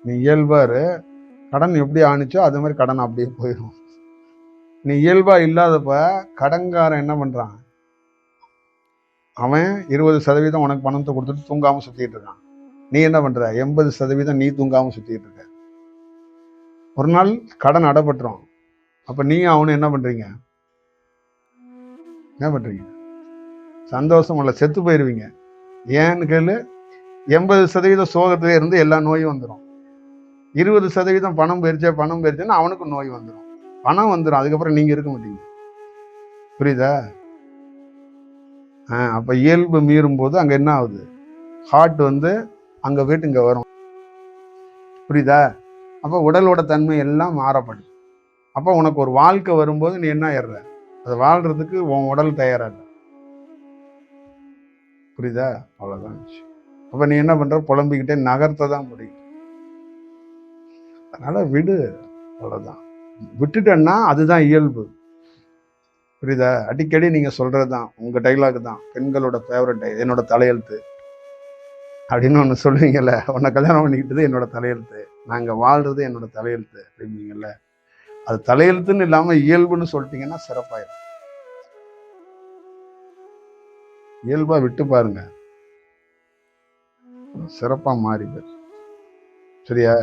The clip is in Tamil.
நீ இயல்பாரு, கடன் எப்படி ஆணிச்சோ அது மாதிரி கடன் அப்படியே போயிடும். நீ இயல்பா இல்லாதப்ப கடன்காரன் என்ன பண்றான், அவன் 20% உனக்கு பணத்தை கொடுத்துட்டு தூங்காம சுத்திட்டு இருக்கான். நீ என்ன பண்ற, 80% நீ தூங்காம சுத்திட்டு இருக்க. ஒரு நாள் கடன் அடைபட்டுரும். அப்ப நீ அவனு என்ன பண்றீங்க, சந்தோஷம் இல்ல, செத்து போயிருவீங்க. ஏன்னு கேளு, 80% சோகத்திலே இருந்து எல்லா நோயும் வந்துடும். 20% பணம் போயிருச்சுன்னா அவனுக்கு நோய் வந்துடும். பணம் வந்துடும், அதுக்கப்புறம் நீங்க இருக்க மாட்டீங்க. புரியுதா? அப்ப இயல்பு மீறும் போது அங்க என்ன ஆகுது, ஹார்ட் அங்க போயிட்டு இங்க வரும். புரியுதா? அப்ப உடலோட தன்மை எல்லாம் மாறப்படும். அப்ப உனக்கு ஒரு வாழ்க்கை வரும்போது நீ என்ன ஆயிடுற, அதை வாழ்றதுக்கு உன் உடல் தயாரா இல்லை. புரியுதா? அவ்வளவுதான். அப்ப நீ என்ன பண்ற, புலம்பிக்கிட்டே நகர்த்த தான் முடியும். அதனால விடு, அவ்வளவுதான். விட்டுட்டேன்னா அதுதான் இயல்பு. புரியுதா? அடிக்கடி நீங்க சொல்றதுதான் உங்க டைலாக் தான், பெண்களோட ஃபேவரட், என்னோட தலையெழுத்து அப்படின்னு ஒண்ணு சொல்லுவீங்கல்ல, உன்னை கல்யாணம் பண்ணிக்கிட்டது என்னோட தலையெழுத்து, நாங்க வாழ்றது என்னோட தலையெழுத்து அப்படிங்கள. அது தலையெழுத்துன்னு இல்லாம இயல்புன்னு சொல்லிட்டீங்கன்னா சிறப்பாயிரும். இயல்பா விட்டு பாருங்க, சிறப்பா மாறி போயிரு. சரியா?